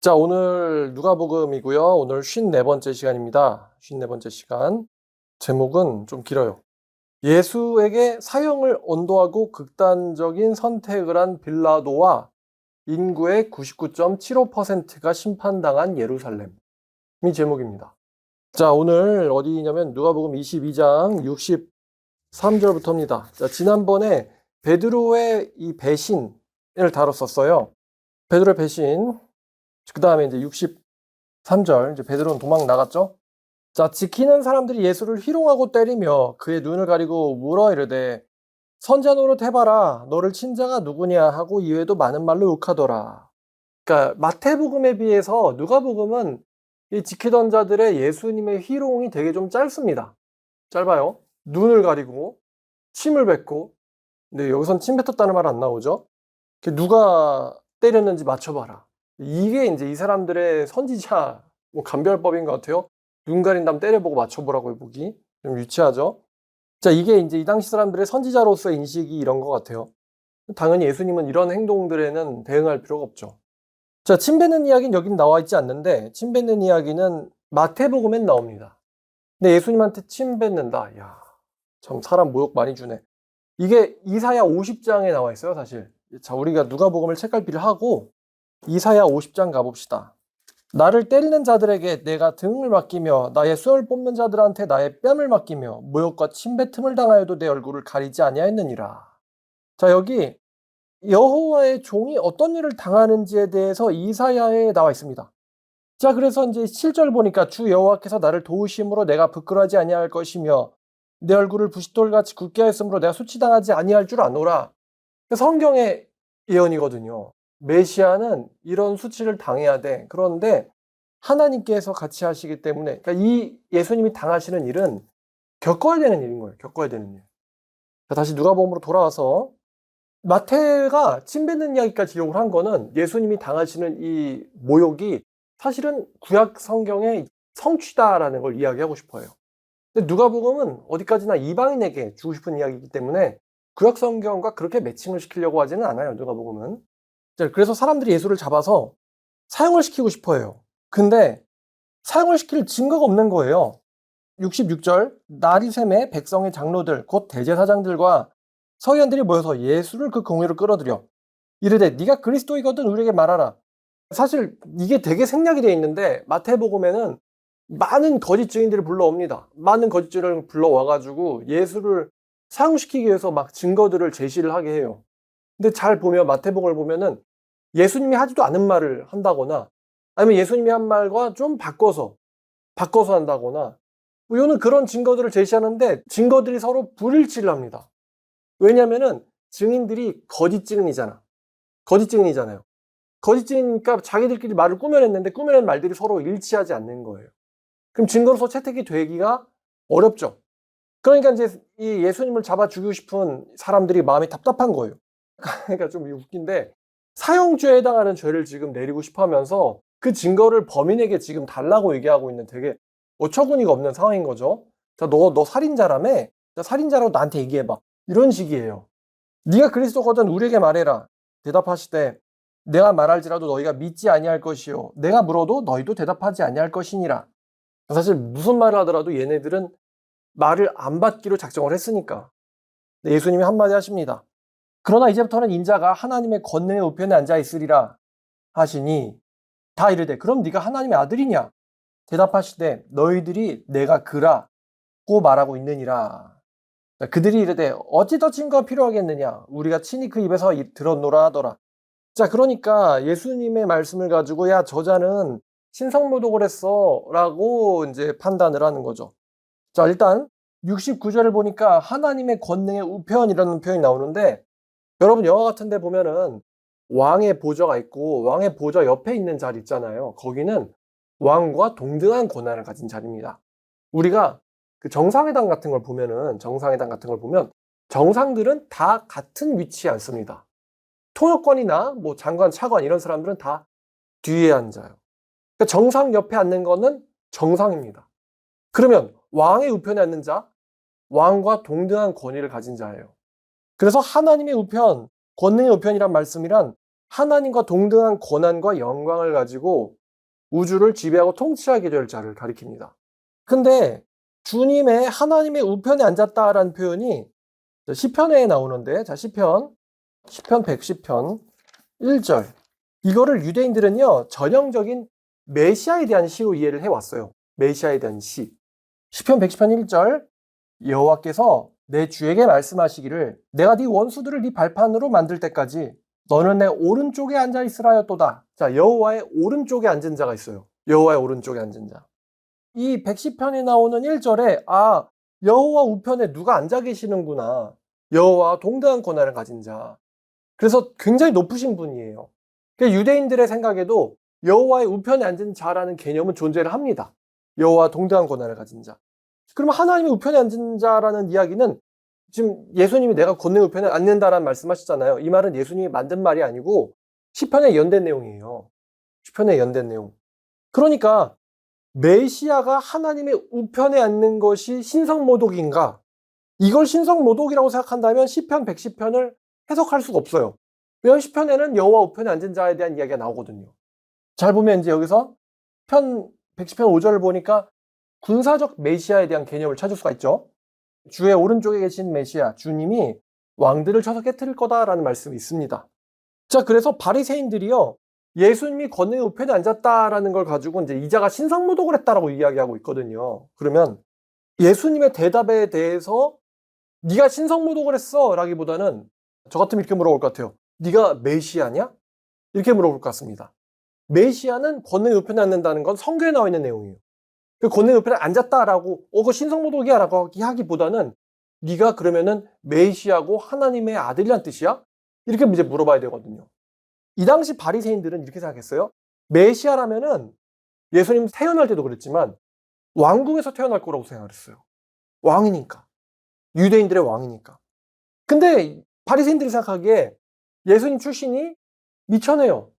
자, 오늘 누가복음이고요. 오늘 54번째 시간입니다. 54번째 시간. 제목은 좀 길어요. 예수에게 사형을 언도하고 극단적인 선택을 한 빌라도와 인구의 99.75%가 심판당한 예루살렘. 이 제목입니다. 자, 오늘 어디냐면 누가복음 22장 63절부터입니다. 자, 지난번에 베드로의 이 배신을 다뤘었어요. 베드로의 배신. 그 다음에 이제 63절, 이제 베드로는 도망 나갔죠? 자, 지키는 사람들이 예수를 희롱하고 때리며 그의 눈을 가리고 물어 이르되 선자 노릇 해봐라. 너를 친 자가 누구냐 하고 이외에도 많은 말로 욕하더라. 그러니까 마태복음에 비해서 누가복음은 이 지키던 자들의 예수님의 희롱이 되게 좀 짧습니다. 짧아요. 눈을 가리고 침을 뱉고, 근데 여기선 침 뱉었다는 말 안 나오죠? 누가 때렸는지 맞춰봐라. 이게 이제 이 사람들의 선지자 감별법인 것 같아요. 눈 가린 다음 때려보고 맞춰보라고 해보기. 좀 유치하죠? 자, 이게 이제 이 당시 사람들의 선지자로서의 인식이 이런 것 같아요. 당연히 예수님은 이런 행동들에는 대응할 필요가 없죠. 자, 침 뱉는 이야기는 여긴 나와 있지 않는데, 침 뱉는 이야기는 마태복음엔 나옵니다. 근데 예수님한테 침 뱉는다. 야, 참 사람 모욕 많이 주네. 이게 이사야 50장에 나와 있어요, 사실. 자, 우리가 누가복음을 책갈피를 하고 이사야 50장 가봅시다. 나를 때리는 자들에게 내가 등을 맡기며 나의 수염을 뽑는 자들한테 나의 뺨을 맡기며 모욕과 침뱉음을 당하여도 내 얼굴을 가리지 아니하였느니라. 자, 여기 여호와의 종이 어떤 일을 당하는지에 대해서 이사야에 나와 있습니다. 자, 그래서 이제 7절 보니까 주 여호와께서 나를 도우심으로 내가 부끄러워하지 아니할 것이며 내 얼굴을 부싯돌같이 굳게 하였으므로 내가 수치당하지 아니할 줄 아노라. 성경의 예언이거든요. 메시아는 이런 수치를 당해야 돼. 그런데 하나님께서 같이 하시기 때문에, 그러니까 이 예수님이 당하시는 일은 겪어야 되는 일인 거예요. 겪어야 되는 일. 자, 다시 누가복음으로 돌아와서 마태가 침 뱉는 이야기까지 기록을 한 거는 예수님이 당하시는 이 모욕이 사실은 구약 성경의 성취다라는 걸 이야기하고 싶어요. 근데 누가복음은 어디까지나 이방인에게 주고 싶은 이야기이기 때문에 구약 성경과 그렇게 매칭을 시키려고 하지는 않아요. 누가복음은. 그래서 사람들이 예수를 잡아서 사형을 시키고 싶어 해요. 근데 사형을 시킬 증거가 없는 거예요. 66절 날이 샘에 백성의 장로들 곧 대제사장들과 서기관들이 모여서 예수를 그 공회로 끌어들여 이르되 네가 그리스도이거든 우리에게 말하라. 사실 이게 되게 생략이 되어 있는데 마태복음에는 많은 거짓 증인들을 불러옵니다. 많은 거짓 증인을 불러와가지고 예수를 사형시키기 위해서 막 증거들을 제시를 하게 해요. 근데 잘 보면 마태복음을 보면은 예수님이 하지도 않은 말을 한다거나 아니면 예수님이 한 말과 좀 바꿔서 한다거나 이거는 그런 증거들을 제시하는데 증거들이 서로 불일치를 합니다. 왜냐면은 증인들이 거짓 증인이잖아요. 거짓 증인이니까 자기들끼리 말을 꾸며냈는데 꾸며낸 말들이 서로 일치하지 않는 거예요. 그럼 증거로서 채택이 되기가 어렵죠. 그러니까 이제 이 예수님을 잡아 죽이고 싶은 사람들이 마음이 답답한 거예요. 그러니까 좀 웃긴데 사형죄에 해당하는 죄를 지금 내리고 싶어 하면서 그 증거를 범인에게 지금 달라고 얘기하고 있는 되게 어처구니가 없는 상황인 거죠. 자, 너 살인자라며? 자, 살인자라고 나한테 얘기해봐. 이런 식이에요. 네가 그리스도거든 우리에게 말해라. 대답하시되 내가 말할지라도 너희가 믿지 아니할 것이요 내가 물어도 너희도 대답하지 아니할 것이니라. 사실 무슨 말을 하더라도 얘네들은 말을 안 받기로 작정을 했으니까. 예수님이 한마디 하십니다. 그러나 이제부터는 인자가 하나님의 권능의 우편에 앉아 있으리라 하시니 다 이르되 그럼 네가 하나님의 아들이냐? 대답하시되 너희들이 내가 그라고 말하고 있느니라. 그들이 이르되 어찌 더 증거가 필요하겠느냐? 우리가 친히 그 입에서 들었노라 하더라. 자, 그러니까 예수님의 말씀을 가지고 야, 저자는 신성모독을 했어 라고 이제 판단을 하는 거죠. 자, 일단 69절을 보니까 하나님의 권능의 우편이라는 표현이 나오는데 여러분 영화 같은 데 보면은 왕의 보좌가 있고 왕의 보좌 옆에 있는 자리 있잖아요. 거기는 왕과 동등한 권한을 가진 자리입니다. 우리가 그 정상회담 같은 걸 보면 정상들은 다 같은 위치에 앉습니다. 통역관이나 뭐 장관, 차관 이런 사람들은 다 뒤에 앉아요. 그러니까 정상 옆에 앉는 거는 정상입니다. 그러면 왕의 우편에 앉는 자, 왕과 동등한 권위를 가진 자예요. 그래서 하나님의 우편, 권능의 우편이란 말씀이란 하나님과 동등한 권한과 영광을 가지고 우주를 지배하고 통치하게 될 자를 가리킵니다. 근데 주님의 하나님의 우편에 앉았다라는 표현이 시편에 나오는데, 자, 시편 110편 1절. 이거를 유대인들은요, 전형적인 메시아에 대한 시로 이해를 해왔어요. 메시아에 대한 시. 시편 110편 1절. 여호와께서 내 주에게 말씀하시기를 내가 네 원수들을 네 발판으로 만들 때까지 너는 내 오른쪽에 앉아 있으라 하였도다. 자, 여호와의 오른쪽에 앉은 자가 있어요. 여호와의 오른쪽에 앉은 자. 이 110편에 나오는 1절에 여호와 우편에 누가 앉아 계시는구나. 여호와 동등한 권한을 가진 자. 그래서 굉장히 높으신 분이에요. 유대인들의 생각에도 여호와의 우편에 앉은 자라는 개념은 존재를 합니다. 여호와 동등한 권한을 가진 자. 그럼 하나님의 우편에 앉은 자라는 이야기는 지금 예수님이 내가 권능의 우편에 앉는다라는 말씀하시잖아요. 이 말은 예수님이 만든 말이 아니고 시편에 연된 내용이에요. 시편에 연된 내용. 그러니까 메시아가 하나님의 우편에 앉는 것이 신성모독인가? 이걸 신성모독이라고 생각한다면 시편 110편을 해석할 수가 없어요. 왜냐하면 시편에는 여호와 우편에 앉은 자에 대한 이야기가 나오거든요. 잘 보면 이제 여기서 110편 5절을 보니까 군사적 메시아에 대한 개념을 찾을 수가 있죠. 주의 오른쪽에 계신 메시아, 주님이 왕들을 쳐서 깨트릴 거다라는 말씀이 있습니다. 자, 그래서 바리새인들이요, 예수님이 권능의 우편에 앉았다라는 걸 가지고 이제 이자가 신성모독을 했다라고 이야기하고 있거든요. 그러면 예수님의 대답에 대해서 네가 신성모독을 했어 라기보다는 저 같으면 이렇게 물어볼 것 같아요. 네가 메시아냐? 이렇게 물어볼 것 같습니다. 메시아는 권능의 우편에 앉는다는 건 성경에 나와 있는 내용이에요. 그 권능의 우편에 앉았다라고 그거 신성모독이야 라고 하기보다는 네가 그러면은 메시아고 하나님의 아들이란 뜻이야? 이렇게 이제 물어봐야 되거든요. 이 당시 바리새인들은 이렇게 생각했어요. 메시아라면은 예수님 태어날 때도 그랬지만 왕궁에서 태어날 거라고 생각했어요. 왕이니까. 유대인들의 왕이니까. 근데 바리새인들이 생각하기에 예수님 출신이 미천해요.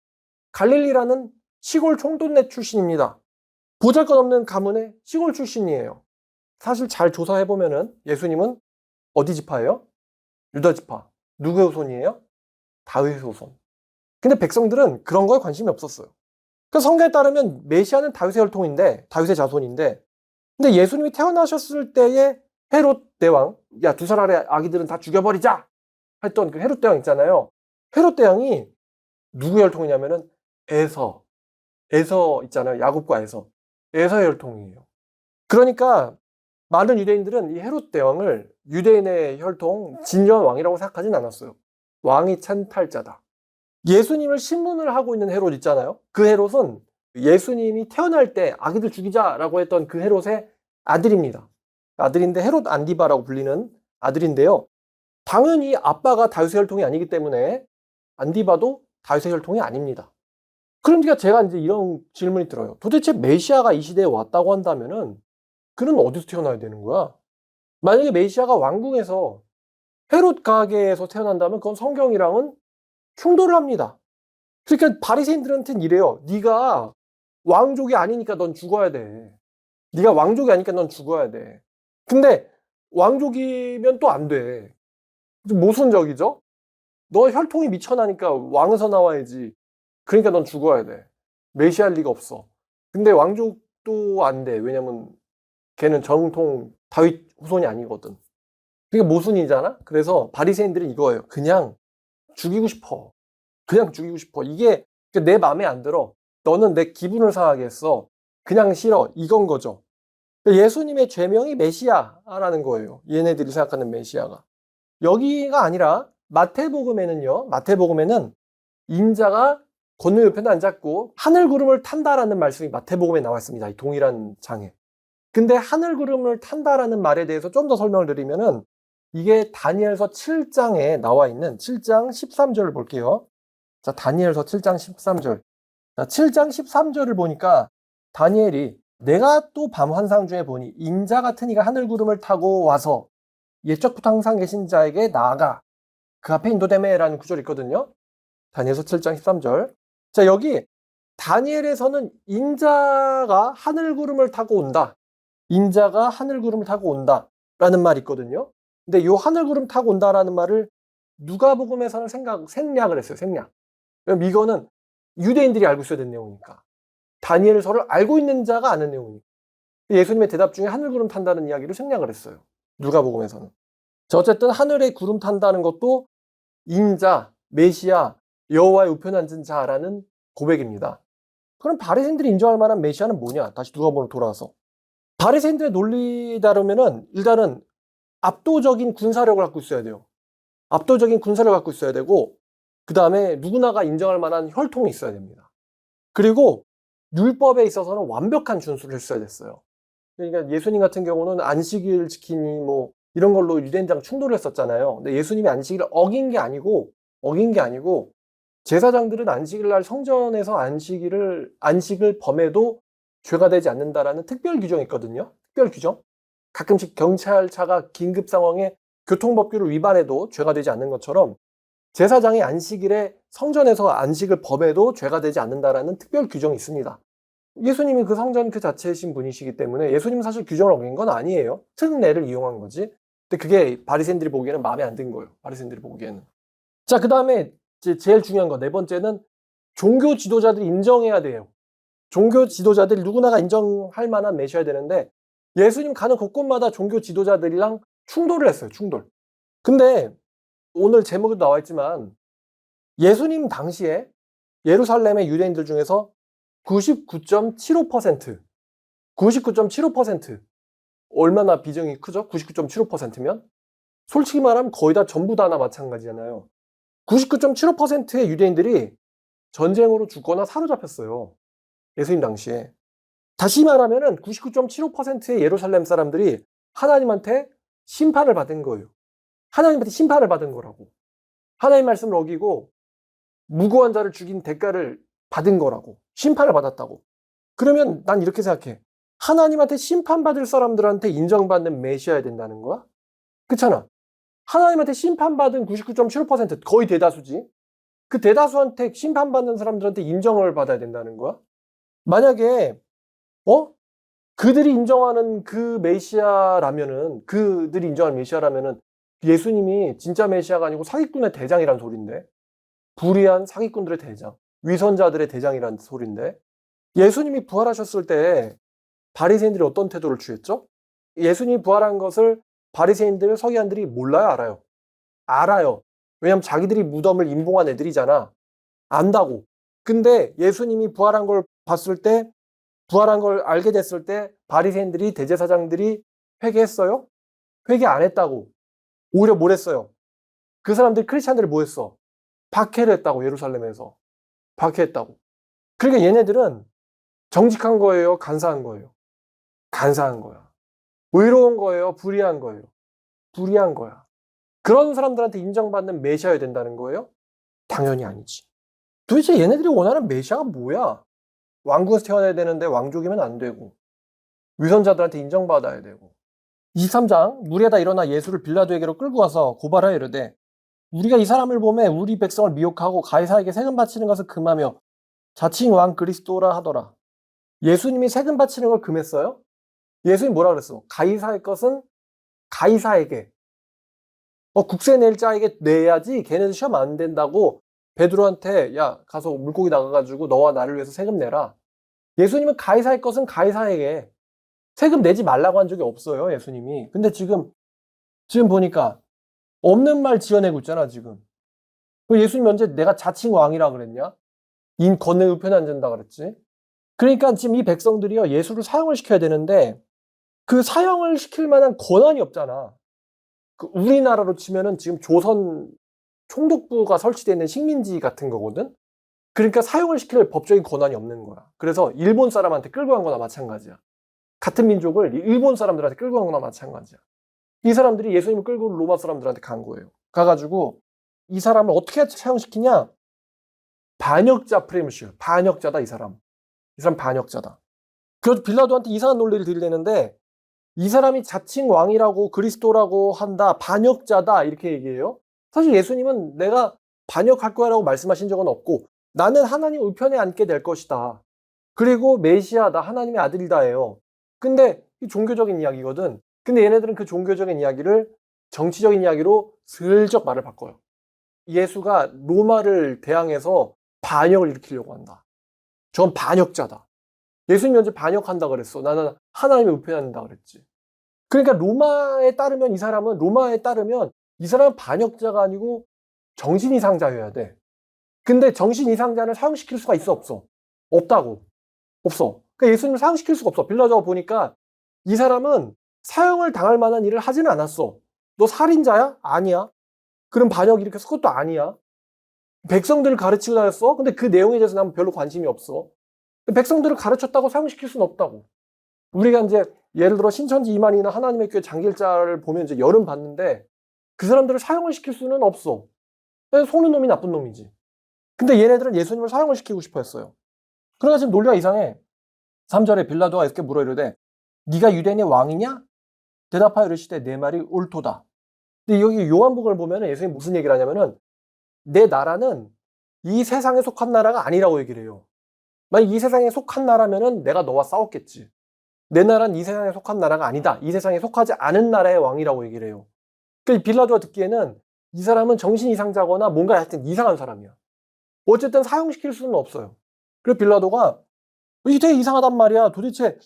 갈릴리라는 시골 총동네 출신입니다. 보잘것없는 가문의 시골 출신이에요. 사실 잘 조사해보면은 예수님은 어디 지파예요? 유다 지파. 누구의 후손이에요? 다윗의 후손. 근데 백성들은 그런 거에 관심이 없었어요. 그 성경에 따르면 메시아는 다윗의 혈통인데, 다윗의 자손인데, 근데 예수님이 태어나셨을 때의 헤롯 대왕, 야, 2살 아기들은 다 죽여버리자! 했던 그 헤롯 대왕 있잖아요. 헤롯 대왕이 누구의 혈통이냐면은 에서 있잖아요. 야곱과 에서의 혈통이에요. 그러니까 많은 유대인들은 이 헤롯 대왕을 유대인의 혈통 진정한 왕이라고 생각하진 않았어요. 왕이 찬탈자다. 예수님을 신문을 하고 있는 헤롯 있잖아요. 그 헤롯은 예수님이 태어날 때 아기들 죽이자라고 했던 그 헤롯의 아들입니다. 아들인데 헤롯 안디바라고 불리는 아들인데요. 당연히 아빠가 다윗의 혈통이 아니기 때문에 안디바도 다윗의 혈통이 아닙니다. 그러니까 제가 이제 이런 질문이 들어요. 도대체 메시아가 이 시대에 왔다고 한다면은 그는 어디서 태어나야 되는 거야? 만약에 메시아가 왕궁에서 헤롯 가게에서 태어난다면 그건 성경이랑은 충돌을 합니다. 그러니까 바리새인들한테는 이래요. 네가 왕족이 아니니까 넌 죽어야 돼. 네가 왕족이 아니니까 넌 죽어야 돼. 근데 왕족이면 또 안 돼. 모순적이죠? 너 혈통이 미천하니까 왕에서 나와야지. 그러니까 넌 죽어야 돼. 메시아일 리가 없어. 근데 왕족도 안 돼. 왜냐면 걔는 정통 다윗 후손이 아니거든. 그러니까 모순이잖아? 그래서 바리새인들은 이거예요. 그냥 죽이고 싶어. 그냥 죽이고 싶어. 이게 내 마음에 안 들어. 너는 내 기분을 상하게 했어. 그냥 싫어. 이건 거죠. 예수님의 죄명이 메시아라는 거예요. 얘네들이 생각하는 메시아가. 여기가 아니라 마태복음에는 인자가 권능 옆에 앉았고 하늘 구름을 탄다라는 말씀이 마태복음에 나와 있습니다. 이 동일한 장에. 근데 하늘 구름을 탄다라는 말에 대해서 좀 더 설명을 드리면은 이게 다니엘서 7장에 나와 있는 7장 13절을 볼게요. 자, 다니엘서 7장 13절. 자, 7장 13절을 보니까 다니엘이 내가 또 밤 환상 중에 보니 인자 같은 이가 하늘 구름을 타고 와서 옛적부터 항상 계신 자에게 나아가 그 앞에 인도되매라는 구절이 있거든요. 다니엘서 7장 13절. 자, 여기 다니엘에서는 인자가 하늘 구름을 타고 온다. 인자가 하늘 구름을 타고 온다라는 말이 있거든요. 근데 이 하늘 구름 타고 온다라는 말을 누가복음에서는 생략을 했어요. 생략. 그럼 이거는 유대인들이 알고 있어야 되는 내용이니까. 다니엘서를 알고 있는 자가 아는 내용이니까. 예수님의 대답 중에 하늘 구름 탄다는 이야기를 생략을 했어요. 누가복음에서는. 자, 어쨌든 하늘에 구름 탄다는 것도 인자, 메시아, 여호와의 우편에 앉은 자라는 고백입니다. 그럼 바리새인들이 인정할 만한 메시아는 뭐냐? 다시 누가복음으로 돌아와서. 바리새인들의 논리 따르면은 일단은 압도적인 군사력을 갖고 있어야 돼요. 압도적인 군사력을 갖고 있어야 되고, 그 다음에 누구나가 인정할 만한 혈통이 있어야 됩니다. 그리고 율법에 있어서는 완벽한 준수를 했어야 됐어요. 그러니까 예수님 같은 경우는 안식일 지키니 뭐 이런 걸로 유대인들랑 충돌을 했었잖아요. 근데 예수님이 안식일을 어긴 게 아니고 제사장들은 안식일 날 성전에서 안식을 범해도 죄가 되지 않는다라는 특별 규정이 있거든요. 특별 규정. 가끔씩 경찰차가 긴급 상황에 교통법규를 위반해도 죄가 되지 않는 것처럼 제사장이 안식일에 성전에서 안식을 범해도 죄가 되지 않는다라는 특별 규정이 있습니다. 예수님이 그 성전 그 자체이신 분이시기 때문에 예수님은 사실 규정을 어긴 건 아니에요. 특례를 이용한 거지. 근데 그게 바리새인들이 보기에는 마음에 안 든 거예요. 바리새인들이 보기에는. 자, 그 다음에 제일 중요한 거, 네 번째는 종교 지도자들이 인정해야 돼요. 종교 지도자들이 누구나가 인정할 만한 메시아야 되는데 예수님 가는 곳곳마다 종교 지도자들이랑 충돌을 했어요. 충돌. 근데 오늘 제목에도 나와 있지만 예수님 당시에 예루살렘의 유대인들 중에서 99.75% 얼마나 비중이 크죠? 99.75%면 솔직히 말하면 거의 다 전부 다나 마찬가지잖아요. 99.75%의 유대인들이 전쟁으로 죽거나 사로잡혔어요. 예수님 당시에. 다시 말하면 99.75%의 예루살렘 사람들이 하나님한테 심판을 받은 거예요. 하나님한테 심판을 받은 거라고. 하나님 말씀을 어기고 무고한 자를 죽인 대가를 받은 거라고. 심판을 받았다고. 그러면 난 이렇게 생각해. 하나님한테 심판받을 사람들한테 인정받는 메시아야 된다는 거야? 그렇잖아. 하나님한테 심판받은 99.75% 거의 대다수지. 그 대다수한테 심판받는 사람들한테 인정을 받아야 된다는 거야? 만약에 그들이 인정하는 그들이 인정하는 메시아라면은 예수님이 진짜 메시아가 아니고 사기꾼의 대장이란 소린데, 불의한 사기꾼들의 대장, 위선자들의 대장이란 소린데, 예수님이 부활하셨을 때 바리새인들이 어떤 태도를 취했죠? 예수님이 부활한 것을 바리새인들, 서기관들이 몰라요, 알아요? 알아요. 왜냐면 자기들이 무덤을 임봉한 애들이잖아. 안다고. 근데 예수님이 부활한 걸 알게 됐을 때 바리새인들이, 대제사장들이 회개했어요? 회개 안 했다고. 오히려 뭘 했어요? 그 사람들이 크리스찬들을 뭐 했어? 박해를 했다고. 예루살렘에서 박해했다고. 그러니까 얘네들은 정직한 거예요, 간사한 거예요? 간사한 거야. 의로운 거예요, 불의한 거예요? 불의한 거야. 그런 사람들한테 인정받는 메시아여야 된다는 거예요? 당연히 아니지. 도대체 얘네들이 원하는 메시아가 뭐야? 왕국에서 태어나야 되는데 왕족이면 안 되고, 위선자들한테 인정받아야 되고. 23장, 무리에다 일어나 예수를 빌라도에게로 끌고 와서 고발하여 이르되, 우리가 이 사람을 보매 우리 백성을 미혹하고 가이사에게 세금 바치는 것을 금하며 자칭 왕 그리스도라 하더라. 예수님이 세금 바치는 걸 금했어요? 예수님이 뭐라 그랬어? 가이사의 것은 가이사에게, 국세 낼 자에게 내야지 걔네들 시험 안 된다고 베드로한테, 야, 가서 물고기 나가가지고 너와 나를 위해서 세금 내라. 예수님은 가이사의 것은 가이사에게, 세금 내지 말라고 한 적이 없어요, 예수님이. 근데 지금 보니까 없는 말 지어내고 있잖아, 지금. 예수님이 언제 내가 자칭 왕이라 그랬냐? 권능 우편에 앉는다 그랬지. 그러니까 지금 이 백성들이요, 예수를 사형을 시켜야 되는데 그 사형을 시킬 만한 권한이 없잖아. 우리나라로 치면은 지금 조선 총독부가 설치되어 있는 식민지 같은 거거든. 그러니까 사형을 시킬 법적인 권한이 없는 거야. 그래서 일본 사람한테 끌고 간 거나 마찬가지야. 같은 민족을 일본 사람들한테 끌고 간 거나 마찬가지야. 이 사람들이 예수님을 끌고 로마 사람들한테 간 거예요. 가가지고 이 사람을 어떻게 사형시키냐? 반역자 프레임을 씌워요. 반역자다, 이 사람. 이 사람 반역자다. 그래서 빌라도한테 이상한 논리를 들이대는데 이 사람이 자칭 왕이라고 그리스도라고 한다, 반역자다 이렇게 얘기해요. 사실 예수님은 내가 반역할 거야라고 말씀하신 적은 없고 나는 하나님 우편에 앉게 될 것이다. 그리고 메시아다, 하나님의 아들이다예요. 근데 이 종교적인 이야기거든. 근데 얘네들은 그 종교적인 이야기를 정치적인 이야기로 슬쩍 말을 바꿔요. 예수가 로마를 대항해서 반역을 일으키려고 한다. 전 반역자다. 예수님이 언제 반역한다 그랬어? 나는 하나님의 우편에 한다 그랬지. 그러니까 로마에 따르면 이 사람은 반역자가 아니고 정신이상자여야 돼. 근데 정신이상자를 사형시킬 수가 있어, 없어? 없다고. 없어. 그러니까 예수님을 사형시킬 수가 없어. 빌라도가 보니까 이 사람은 사형을 당할 만한 일을 하지는 않았어. 너 살인자야? 아니야. 그럼 반역 일으켰어? 그것도 아니야. 백성들을 가르치고 다녔어? 근데 그 내용에 대해서 나는 별로 관심이 없어. 백성들을 가르쳤다고 사형시킬 수는 없다고. 우리가 이제 예를 들어 신천지 이만희나 하나님의 교회 장길자를 보면 이제 열은 받는데 그 사람들을 사형을 시킬 수는 없어. 속는 놈이 나쁜 놈이지. 근데 얘네들은 예수님을 사형을 시키고 싶어 했어요. 그러니까 지금 논리가 이상해. 3절에 빌라도가 이렇게 물어 이르되 네가 유대인의 왕이냐? 대답하여 이르시되 내 말이 옳도다. 근데 여기 요한복음을 보면 예수님이 무슨 얘기를 하냐면은 내 나라는 이 세상에 속한 나라가 아니라고 얘기를 해요. 만약 이 세상에 속한 나라면은 내가 너와 싸웠겠지. 내 나라는 이 세상에 속한 나라가 아니다. 이 세상에 속하지 않은 나라의 왕이라고 얘기를 해요. 그러니까 빌라도가 듣기에는 이 사람은 정신 이상자거나 뭔가 하여튼 이상한 사람이야. 어쨌든 사형시킬 수는 없어요. 그래서 빌라도가 이게 되게 이상하단 말이야. 도대체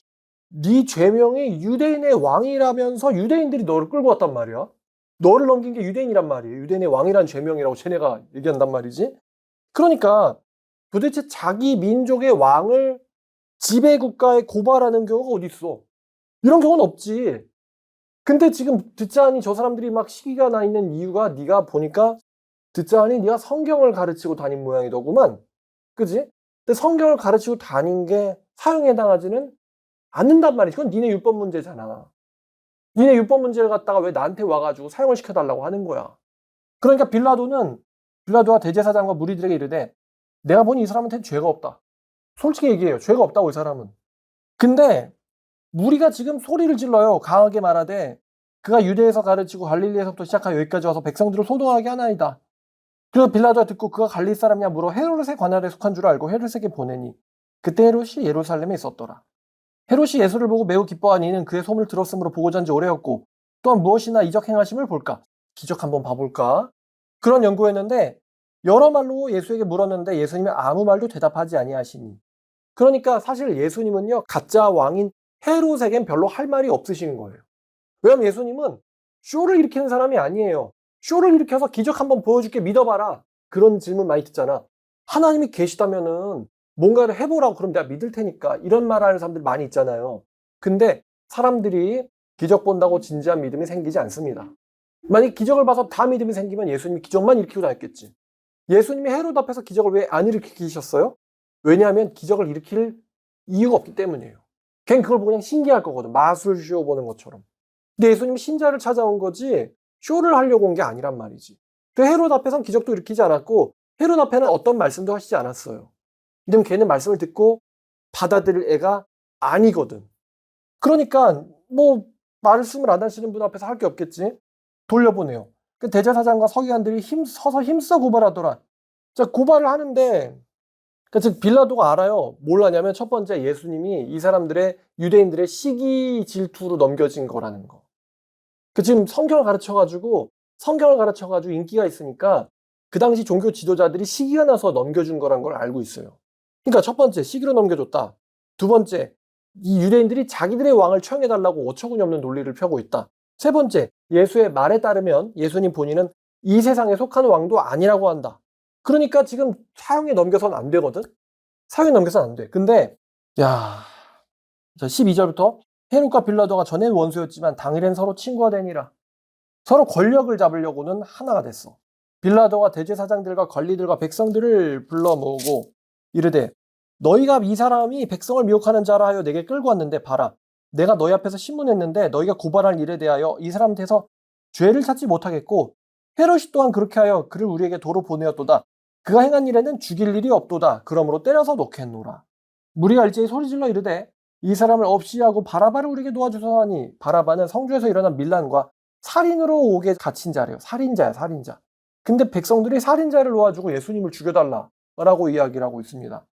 네 죄명이 유대인의 왕이라면서 유대인들이 너를 끌고 왔단 말이야. 너를 넘긴 게 유대인이란 말이에요. 유대인의 왕이란 죄명이라고 쟤네가 얘기한단 말이지. 그러니까 도대체 자기 민족의 왕을 지배국가에 고발하는 경우가 어디 있어? 이런 경우는 없지. 근데 지금 듣자하니 저 사람들이 막 시기가 나 있는 이유가 네가 보니까 듣자하니 네가 성경을 가르치고 다닌 모양이더구만. 그지? 근데 성경을 가르치고 다닌 게 사형에 당하지는 않는단 말이지. 그건 니네 율법 문제잖아. 니네 율법 문제를 갖다가 왜 나한테 와가지고 사형을 시켜달라고 하는 거야. 그러니까 빌라도가 대제사장과 무리들에게 이르되 내가 보니 이 사람한테는 죄가 없다. 솔직히 얘기해요. 죄가 없다고 이 사람은. 근데 무리가 지금 소리를 질러요. 강하게 말하되 그가 유대에서 가르치고 갈릴리에서부터 시작하여 여기까지 와서 백성들을 소동하게 하나이다. 그래서 빌라도가 듣고 그가 갈릴리 사람이냐 물어 헤롯의 관할에 속한 줄 알고 헤롯에게 보내니 그때 헤롯이 예루살렘에 있었더라. 헤롯이 예수를 보고 매우 기뻐하니 이는 그의 소문을 들었으므로 보고자 한지 오래였고 또한 무엇이나 이적 행하심을 볼까? 기적 한번 봐볼까? 그런 연구했는데 여러 말로 예수에게 물었는데 예수님이 아무 말도 대답하지 아니하시니 그러니까 사실 예수님은요 가짜 왕인 헤롯에겐 별로 할 말이 없으신 거예요. 왜냐하면 예수님은 쇼를 일으키는 사람이 아니에요. 쇼를 일으켜서 기적 한번 보여줄게 믿어봐라. 그런 질문 많이 듣잖아. 하나님이 계시다면은 뭔가를 해보라고 그럼 내가 믿을 테니까 이런 말하는 사람들 많이 있잖아요. 근데 사람들이 기적 본다고 진지한 믿음이 생기지 않습니다. 만약 기적을 봐서 다 믿음이 생기면 예수님이 기적만 일으키고 다녔겠지. 예수님이 헤롯 앞에서 기적을 왜 안 일으키셨어요? 왜냐하면 기적을 일으킬 이유가 없기 때문이에요. 걔는 그걸 보고 그냥 신기할 거거든. 마술쇼 보는 것처럼. 근데 예수님이 신자를 찾아온 거지 쇼를 하려고 온 게 아니란 말이지. 그 헤롯 앞에선 기적도 일으키지 않았고 헤롯 앞에는 어떤 말씀도 하시지 않았어요. 왜냐면 걔는 말씀을 듣고 받아들일 애가 아니거든. 그러니까 뭐 말씀을 안 하시는 분 앞에서 할 게 없겠지. 돌려보내요. 그 대제사장과 서기관들이 서서 힘써 고발하더라. 자, 고발을 하는데 그러니까 즉 빌라도가 알아요. 뭘 하냐면 첫 번째 예수님이 이 사람들의 유대인들의 시기 질투로 넘겨진 거라는 거. 그 지금 성경을 가르쳐가지고 인기가 있으니까 그 당시 종교 지도자들이 시기가 나서 넘겨준 거란 걸 알고 있어요. 그러니까 첫 번째 시기로 넘겨줬다. 두 번째 이 유대인들이 자기들의 왕을 처형해달라고 어처구니 없는 논리를 펴고 있다. 세 번째 예수의 말에 따르면 예수님 본인은 이 세상에 속한 왕도 아니라고 한다. 그러니까 지금 사형에 넘겨서는 안 되거든. 사형에 넘겨서는 안 돼. 근데 야, 12절부터 헤롯과 빌라도가 전엔 원수였지만 당일엔 서로 친구가 되니라. 서로 권력을 잡으려고는 하나가 됐어. 빌라도가 대제사장들과 관리들과 백성들을 불러 모으고 이르되 너희가 이 사람이 백성을 미혹하는 자라 하여 내게 끌고 왔는데 봐라. 내가 너희 앞에서 신문했는데 너희가 고발할 일에 대하여 이 사람한테서 죄를 찾지 못하겠고 헤롯이 또한 그렇게 하여 그를 우리에게 도로 보내었도다. 그가 행한 일에는 죽일 일이 없도다. 그러므로 때려서 놓겠노라. 무리가 일제히 소리질러 이르되 이 사람을 없이 하고 바라바를 우리에게 놓아주소서 하니 바라바는 성주에서 일어난 밀란과 살인으로 오게 갇힌 자래요. 살인자야, 살인자. 근데 백성들이 살인자를 놓아주고 예수님을 죽여달라라고 이야기를 하고 있습니다.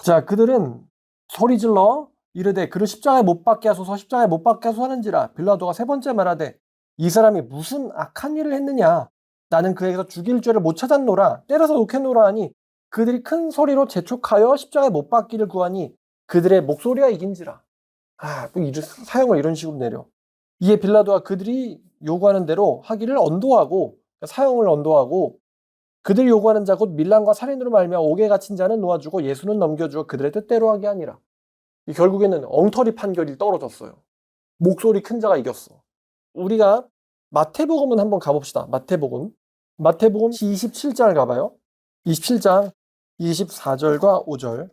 자, 그들은 소리질러 이르되 그를 십자가에 못 박게 하소서 십자가에 못 박게 하소서 하는지라. 빌라도가 세 번째 말하되 이 사람이 무슨 악한 일을 했느냐. 나는 그에게서 죽일 죄를 못 찾았노라. 때려서 놓겠노라 하니 그들이 큰 소리로 재촉하여 십자가에 못 박기를 구하니 그들의 목소리가 이긴지라. 또 사형을 이런 식으로 내려. 이에 빌라도가 그들이 요구하는 대로 하기를 언도하고, 사형을 언도하고, 그들이 요구하는 자 곧 밀란과 살인으로 말미암아 옥에 갇힌 자는 놓아주고 예수는 넘겨주어 그들의 뜻대로 하게 하니라. 결국에는 엉터리 판결이 떨어졌어요. 목소리 큰 자가 이겼어. 우리가 마태복음은 한번 가봅시다. 마태복음 27장을 가봐요. 27장 24절과 5절.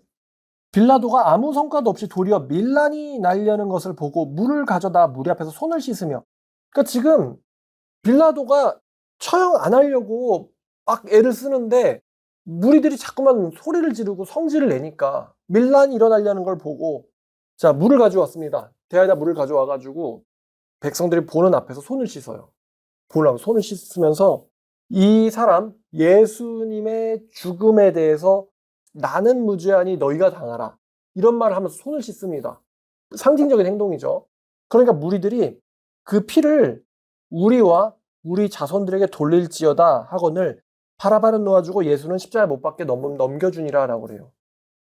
빌라도가 아무 성과도 없이 도리어 밀란이 날려는 것을 보고 물을 가져다 무리 앞에서 손을 씻으며, 그러니까 지금 빌라도가 처형 안 하려고 막 애를 쓰는데 무리들이 자꾸만 소리를 지르고 성질을 내니까 밀란이 일어나려는 걸 보고, 자, 물을 가져왔습니다. 대야에다 물을 가져와가지고 백성들이 보는 앞에서 손을 씻어요. 보는 앞에서 손을 씻으면서 이 사람 예수님의 죽음에 대해서 나는 무죄하니 너희가 당하라, 이런 말을 하면서 손을 씻습니다. 상징적인 행동이죠. 그러니까 무리들이 그 피를 우리와 우리 자손들에게 돌릴지어다 하거늘 바라바는 놓아주고 예수는 십자가에 못 박게 넘겨주니라 라고 그래요.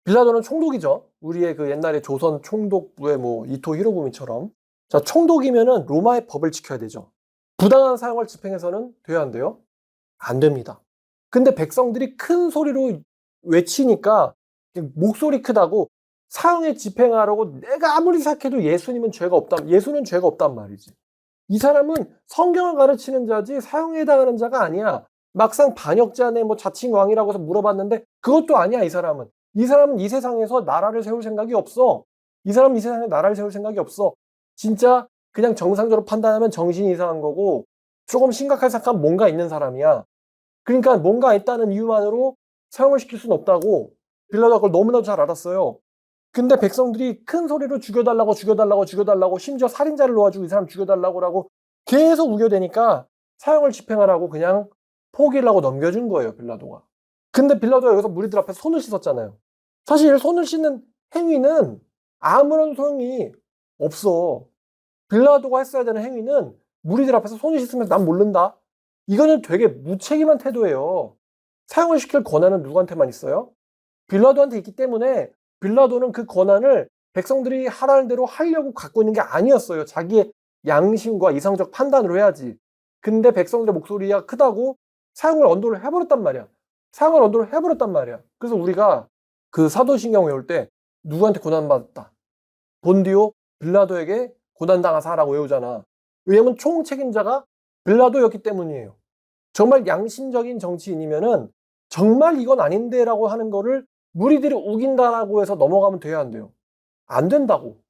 빌라도는 총독이죠. 우리의 그 옛날에 조선 총독부의 이토 히로부미처럼. 자, 총독이면은 로마의 법을 지켜야 되죠. 부당한 사형을 집행해서는 돼야 안 돼요? 안 됩니다. 근데 백성들이 큰 소리로 외치니까 목소리 크다고 사형에 집행하라고 내가 아무리 생각해도 예수는 죄가 없단 말이지. 이 사람은 성경을 가르치는 자지 사형에 해당하는 자가 아니야. 막상 반역자네 자칭 왕이라고 해서 물어봤는데 그것도 아니야. 이 사람은 이 세상에서 나라를 세울 생각이 없어. 이 사람은 이 세상에 나라를 세울 생각이 없어. 진짜 그냥 정상적으로 판단하면 정신이 이상한 거고 조금 심각하게 생각하면 뭔가 있는 사람이야. 그러니까 뭔가 있다는 이유만으로 사형을 시킬 수는 없다고 빌라도가 그걸 너무나도 잘 알았어요. 근데 백성들이 큰 소리로 죽여달라고 심지어 살인자를 놓아주고 이 사람 죽여달라고 계속 우겨대니까 사형을 집행하라고 그냥 포기를 하고 넘겨준 거예요, 빌라도가. 근데 빌라도가 여기서 무리들 앞에 손을 씻었잖아요. 사실 손을 씻는 행위는 아무런 소용이 없어. 빌라도가 했어야 되는 행위는 무리들 앞에서 손을 씻으면서 난 모른다, 이거는 되게 무책임한 태도예요. 사형을 시킬 권한은 누구한테만 있어요? 빌라도한테 있기 때문에 빌라도는 그 권한을 백성들이 하라는 대로 하려고 갖고 있는 게 아니었어요. 자기의 양심과 이성적 판단으로 해야지. 근데 백성들의 목소리가 크다고 사형을 언도를 해버렸단 말이야. 그래서 우리가 그 사도신경 외울 때 누구한테 고난 받았다, 본디오 빌라도에게 고난당하사라고 외우잖아. 왜냐면 총책임자가 빌라도였기 때문이에요. 정말 양심적인 정치인이면은 정말 이건 아닌데라고 하는 거를 무리들이 우긴다라고 해서 넘어가면 돼야 안 돼요. 안 된다고.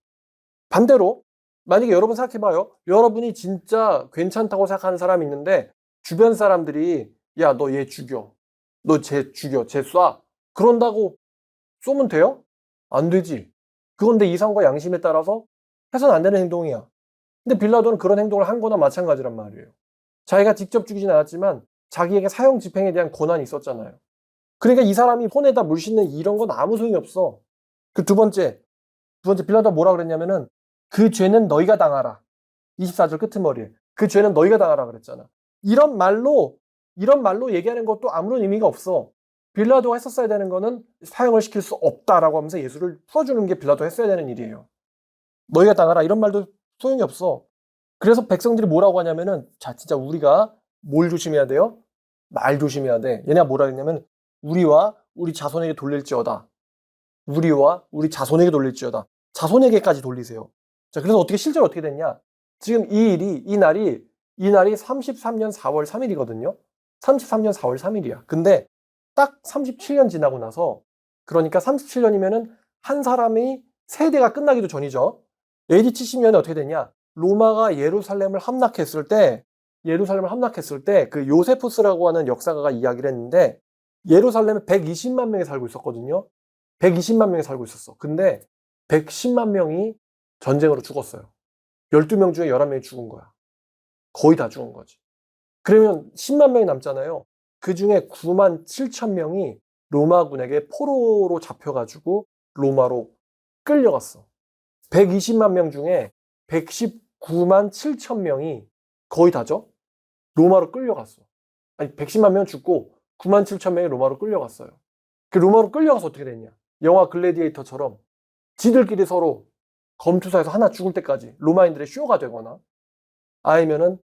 반대로 만약에 여러분 생각해봐요. 여러분이 진짜 괜찮다고 생각하는 사람이 있는데 주변 사람들이 야, 너 얘 죽여, 너 쟤 죽여, 쟤 쏴, 그런다고 쏘면 돼요? 안 되지. 그건 내 이성과 양심에 따라서 해서는 안 되는 행동이야. 근데 빌라도는 그런 행동을 한 거나 마찬가지란 말이에요. 자기가 직접 죽이진 않았지만 자기에게 사형 집행에 대한 권한이 있었잖아요. 그러니까 이 사람이 손에다 물 씻는 이런 건 아무 소용이 없어. 그 두 번째 빌라도가 뭐라 그랬냐면은 그 죄는 너희가 당하라. 24절 끄트머리에 그 죄는 너희가 당하라 그랬잖아. 이런 말로 얘기하는 것도 아무런 의미가 없어. 빌라도가 했었어야 되는 거는 사형을 시킬 수 없다라고 하면서 예수를 풀어주는 게 빌라도가 했어야 되는 일이에요. 너희가 당하라 이런 말도 소용이 없어. 그래서 백성들이 뭐라고 하냐면은, 자, 진짜 우리가 뭘 조심해야 돼요? 말 조심해야 돼. 얘네가 뭐라 했냐면 우리와 우리 자손에게 돌릴지어다. 자손에게까지 돌리세요. 자, 그래서 실제로 어떻게 됐냐? 지금 이 날이 33년 4월 3일이거든요. 33년 4월 3일이야. 근데 딱 37년 지나고 나서, 그러니까 37년이면은 한 사람이 세대가 끝나기도 전이죠. AD 70년에 어떻게 됐냐? 로마가 예루살렘을 함락했을 때 그 요세푸스라고 하는 역사가가 이야기를 했는데 예루살렘에 120만 명이 살고 있었거든요. 120만 명이 살고 있었어. 근데 110만 명이 전쟁으로 죽었어요. 12명 중에 11명이 죽은 거야. 거의 다 죽은 거지. 그러면 10만 명이 남잖아요. 그 중에 9만 7천 명이 로마군에게 포로로 잡혀가지고 로마로 끌려갔어. 120만 명 중에 119만 7천 명이 거의 다죠? 로마로 끌려갔어. 아니, 110만 명 죽고 9만 7천 명이 로마로 끌려갔어요. 그 로마로 끌려가서 어떻게 됐냐? 영화 글래디에이터처럼 지들끼리 서로 검투사에서 하나 죽을 때까지 로마인들의 쇼가 되거나 아니면은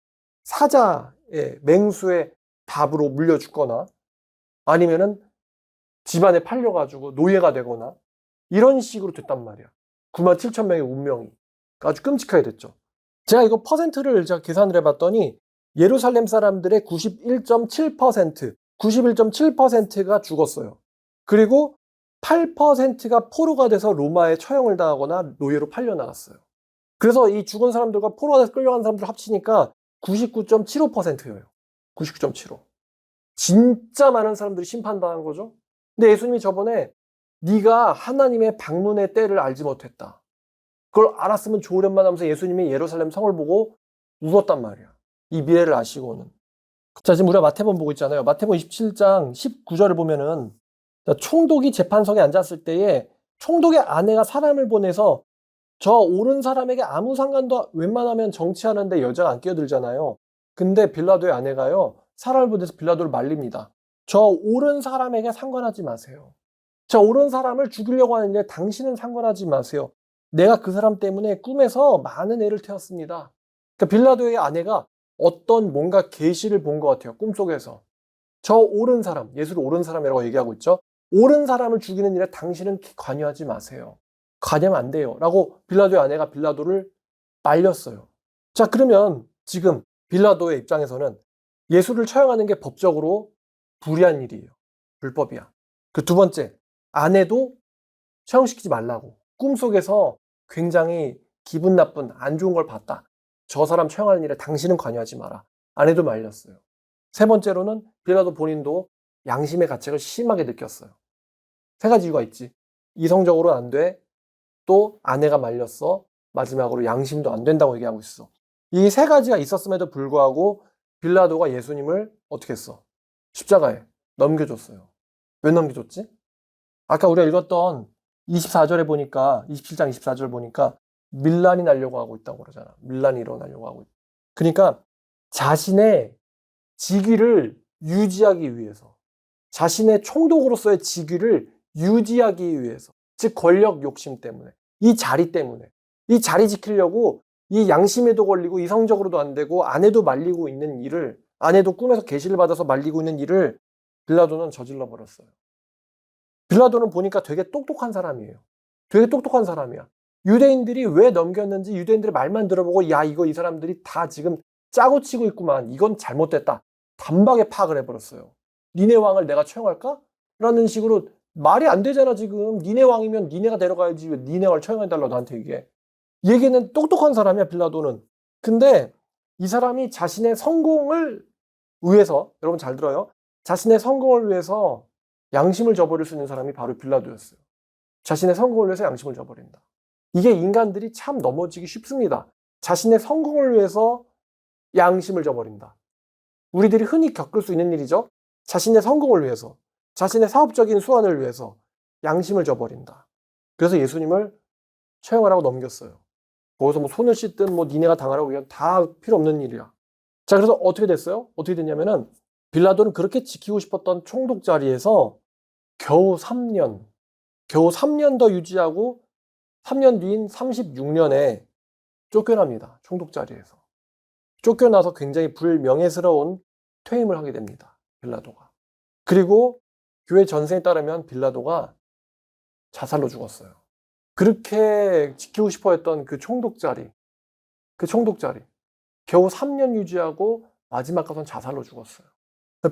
사자의 맹수의 밥으로 물려 죽거나 아니면은 집안에 팔려가지고 노예가 되거나 이런 식으로 됐단 말이야. 9만 7천 명의 운명이 아주 끔찍하게 됐죠. 제가 이거 퍼센트를 제가 계산을 해봤더니 예루살렘 사람들의 91.7%, 91.7%가 죽었어요. 그리고 8%가 포로가 돼서 로마에 처형을 당하거나 노예로 팔려나갔어요. 그래서 이 죽은 사람들과 포로가 돼서 끌려간 사람들 합치니까 99.75%예요. 99.75. 진짜 많은 사람들이 심판당한 거죠. 근데 예수님이 저번에 네가 하나님의 방문의 때를 알지 못했다. 그걸 알았으면 좋으련만 하면서 예수님이 예루살렘 성을 보고 울었단 말이야. 이 미래를 아시고는. 자, 지금 우리가 마태복음 보고 있잖아요. 마태복음 27장 19절을 보면은 총독이 재판석에 앉았을 때에 총독의 아내가 사람을 보내서 저 옳은 사람에게 아무 상관도 웬만하면 정치하는데 여자가 안 끼어들잖아요. 근데 빌라도의 아내가요. 사람을 보내서 빌라도를 말립니다. 저 옳은 사람에게 상관하지 마세요. 저 옳은 사람을 죽이려고 하는데 당신은 상관하지 마세요. 내가 그 사람 때문에 꿈에서 많은 애를 태웠습니다. 그러니까 빌라도의 아내가 어떤 뭔가 계시를 본 것 같아요. 꿈속에서. 저 옳은 사람, 예수를 옳은 사람이라고 얘기하고 있죠. 옳은 사람을 죽이는 일에 당신은 관여하지 마세요. 관여하면 안 돼요. 라고 빌라도의 아내가 빌라도를 말렸어요. 자, 그러면 지금 빌라도의 입장에서는 예수를 처형하는 게 법적으로 불의한 일이에요. 불법이야. 그 두 번째, 아내도 처형시키지 말라고. 꿈속에서 굉장히 기분 나쁜 안 좋은 걸 봤다. 저 사람 처형하는 일에 당신은 관여하지 마라. 아내도 말렸어요. 세 번째로는 빌라도 본인도 양심의 가책을 심하게 느꼈어요. 세 가지 이유가 있지. 이성적으로는 안 돼. 또 아내가 말렸어. 마지막으로 양심도 안 된다고 얘기하고 있어. 이 세 가지가 있었음에도 불구하고 빌라도가 예수님을 어떻게 했어? 십자가에 넘겨줬어요. 왜 넘겨줬지? 아까 우리가 읽었던 24절에 보니까 27장 24절 보니까 밀란이 나려고 하고 있다고 그러잖아. 밀란이 일어나려고 하고 있다. 그러니까 자신의 직위를 유지하기 위해서 자신의 총독으로서의 직위를 유지하기 위해서 즉 권력 욕심 때문에 이 자리 때문에 이 자리 지키려고 이 양심에도 걸리고 이성적으로도 안 되고 아내도 말리고 있는 일을 아내도 꿈에서 계시를 받아서 말리고 있는 일을 빌라도는 저질러 버렸어요. 빌라도는 보니까 되게 똑똑한 사람이에요. 되게 똑똑한 사람이야. 유대인들이 왜 넘겼는지 유대인들의 말만 들어보고 야 이거 이 사람들이 다 지금 짜고 치고 있구만. 이건 잘못됐다. 단박에 파악을 해버렸어요. 니네 왕을 내가 처형할까? 라는 식으로 말이 안 되잖아 지금. 니네 왕이면 니네가 데려가야지 왜 니네 왕을 처형해달라고 나한테 얘기해. 얘기는 똑똑한 사람이야 빌라도는. 근데 이 사람이 자신의 성공을 위해서 여러분 잘 들어요. 자신의 성공을 위해서 양심을 저버릴 수 있는 사람이 바로 빌라도였어요. 자신의 성공을 위해서 양심을 저버린다. 이게 인간들이 참 넘어지기 쉽습니다. 자신의 성공을 위해서 양심을 저버린다. 우리들이 흔히 겪을 수 있는 일이죠. 자신의 성공을 위해서, 자신의 사업적인 수완을 위해서 양심을 저버린다. 그래서 예수님을 처형을 하고 넘겼어요. 거기서 뭐 손을 씻든 뭐 니네가 당하라고 그냥 다 필요 없는 일이야. 자, 그래서 어떻게 됐어요? 어떻게 됐냐면은 빌라도는 그렇게 지키고 싶었던 총독 자리에서 겨우 3년 더 유지하고 3년 뒤인 36년에 쫓겨납니다. 총독 자리에서. 쫓겨나서 굉장히 불명예스러운 퇴임을 하게 됩니다. 빌라도가. 그리고 교회 전생에 따르면 빌라도가 자살로 죽었어요. 그렇게 지키고 싶어 했던 그 총독 자리 겨우 3년 유지하고 마지막 가서는 자살로 죽었어요.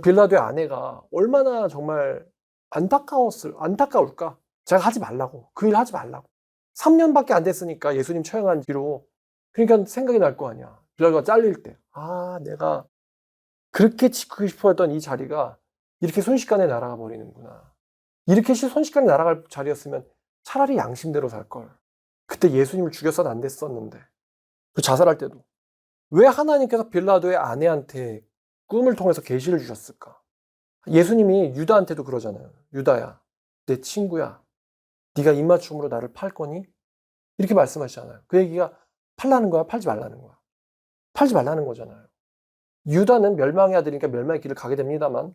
빌라도의 아내가 얼마나 정말 안타까울까? 제가 하지 말라고. 그 일 하지 말라고. 3년밖에 안 됐으니까 예수님 처형한 뒤로. 그러니까 생각이 날 거 아니야. 빌라도가 잘릴 때. 아, 내가 그렇게 지키고 싶어 했던 이 자리가 이렇게 순식간에 날아가 버리는구나. 이렇게 순식간에 날아갈 자리였으면 차라리 양심대로 살 걸. 그때 예수님을 죽였어도 안 됐었는데. 그 자살할 때도. 왜 하나님께서 빌라도의 아내한테 꿈을 통해서 계시를 주셨을까? 예수님이 유다한테도 그러잖아요. 유다야, 내 친구야. 네가 입맞춤으로 나를 팔 거니? 이렇게 말씀하시잖아요. 그 얘기가 팔라는 거야? 팔지 말라는 거야? 팔지 말라는 거잖아요. 유다는 멸망의 아들이니까 멸망의 길을 가게 됩니다만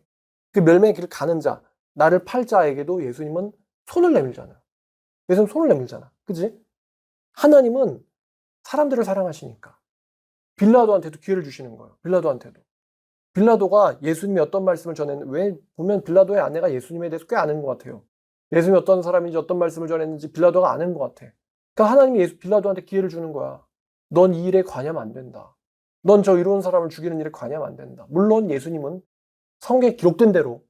그 멸망의 길을 가는 자, 나를 팔 자에게도 예수님은 손을 내밀잖아요. 예수님 손을 내밀잖아. 그지? 하나님은 사람들을 사랑하시니까 빌라도한테도 기회를 주시는 거예요. 빌라도한테도. 빌라도가 예수님이 어떤 말씀을 전했는지, 왜 보면 빌라도의 아내가 예수님에 대해서 꽤 아는 것 같아요. 예수님이 어떤 사람인지 어떤 말씀을 전했는지 빌라도가 아는 것 같아. 그러니까 하나님이 빌라도한테 기회를 주는 거야. 넌 이 일에 관여하면 안 된다. 넌 저 이로운 사람을 죽이는 일에 관여하면 안 된다. 물론 예수님은 성경에 기록된 대로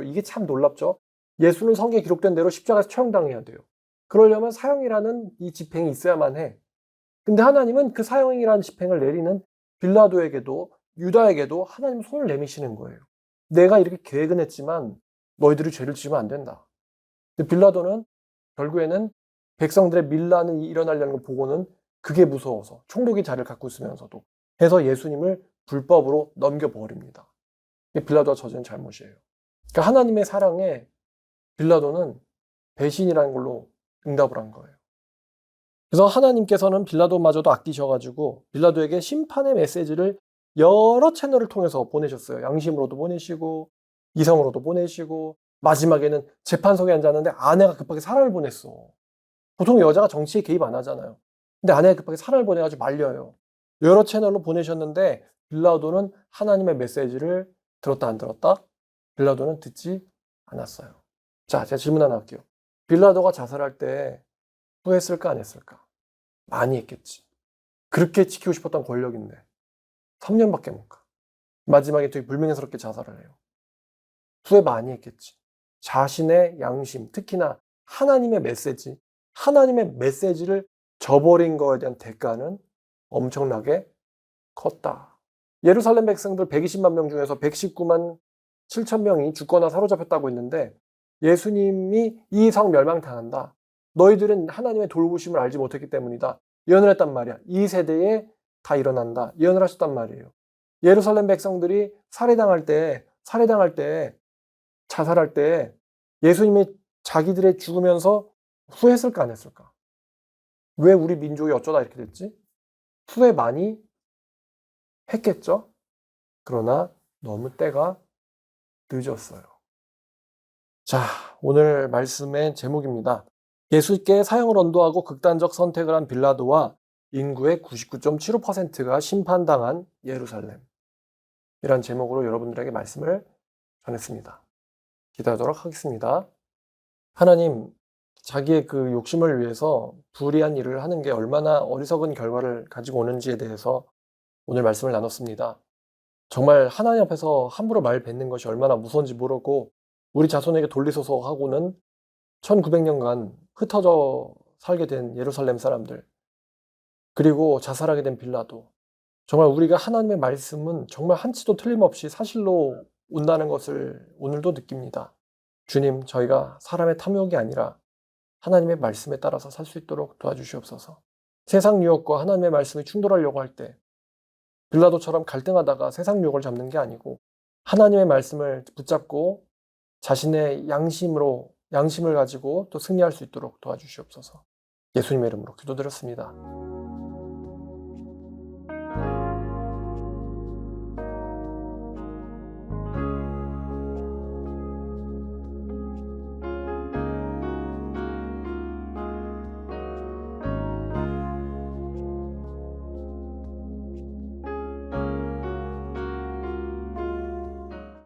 이게 참 놀랍죠. 예수는 성경에 기록된 대로 십자가에서 처형당해야 돼요. 그러려면 사형이라는 이 집행이 있어야만 해. 근데 하나님은 그 사형이라는 집행을 내리는 빌라도에게도 유다에게도 하나님 손을 내미시는 거예요. 내가 이렇게 계획은 했지만 너희들이 죄를 지으면 안 된다. 근데 빌라도는 결국에는 백성들의 밀란이 일어나려는 걸 보고는 그게 무서워서 총독의 자리를 갖고 있으면서도 해서 예수님을 불법으로 넘겨버립니다. 이게 빌라도가 저지른 잘못이에요. 그러니까 하나님의 사랑에 빌라도는 배신이라는 걸로 응답을 한 거예요. 그래서 하나님께서는 빌라도마저도 아끼셔가지고 빌라도에게 심판의 메시지를 여러 채널을 통해서 보내셨어요. 양심으로도 보내시고 이성으로도 보내시고 마지막에는 재판석에 앉았는데 아내가 급하게 사람을 보냈어. 보통 여자가 정치에 개입 안 하잖아요. 근데 아내가 급하게 사람을 보내가지고 말려요. 여러 채널로 보내셨는데 빌라도는 하나님의 메시지를 들었다 안 들었다? 빌라도는 듣지 않았어요. 자, 제가 질문 하나 할게요. 빌라도가 자살할 때 후회했을까 안 했을까? 많이 했겠지. 그렇게 지키고 싶었던 권력인데 3년밖에 못 가. 마지막에 되게 불명예스럽게 자살을 해요. 후회 많이 했겠지. 자신의 양심, 특히나 하나님의 메시지를 저버린 거에 대한 대가는 엄청나게 컸다. 예루살렘 백성들 120만 명 중에서 119만 7천 명이 죽거나 사로잡혔다고 했는데 예수님이 이 성 멸망당한다. 너희들은 하나님의 돌보심을 알지 못했기 때문이다. 예언을 했단 말이야. 이 세대에 다 일어난다. 예언을 하셨단 말이에요. 예루살렘 백성들이 살해당할 때, 자살할 때 예수님이 자기들의 죽으면서 후회했을까 안 했을까? 왜 우리 민족이 어쩌다 이렇게 됐지? 후회 많이 했겠죠? 그러나 너무 때가 늦었어요. 자, 오늘 말씀의 제목입니다. 예수께 사형을 언도하고 극단적 선택을 한 빌라도와 인구의 99.75%가 심판당한 예루살렘. 이런 제목으로 여러분들에게 말씀을 전했습니다. 기도하도록 하겠습니다. 하나님, 자기의 그 욕심을 위해서 불의한 일을 하는 게 얼마나 어리석은 결과를 가지고 오는지에 대해서 오늘 말씀을 나눴습니다. 정말 하나님 앞에서 함부로 말 뱉는 것이 얼마나 무서운지 모르고 우리 자손에게 돌리소서 하고는 1900년간 흩어져 살게 된 예루살렘 사람들, 그리고 자살하게 된 빌라도, 정말 우리가 하나님의 말씀은 정말 한치도 틀림없이 사실로 온다는 것을 오늘도 느낍니다. 주님, 저희가 사람의 탐욕이 아니라 하나님의 말씀에 따라서 살 수 있도록 도와주시옵소서. 세상 유혹과 하나님의 말씀이 충돌하려고 할 때 빌라도처럼 갈등하다가 세상 유혹을 잡는 게 아니고 하나님의 말씀을 붙잡고 자신의 양심을 가지고 또 승리할 수 있도록 도와주시옵소서. 예수님의 이름으로 기도드렸습니다.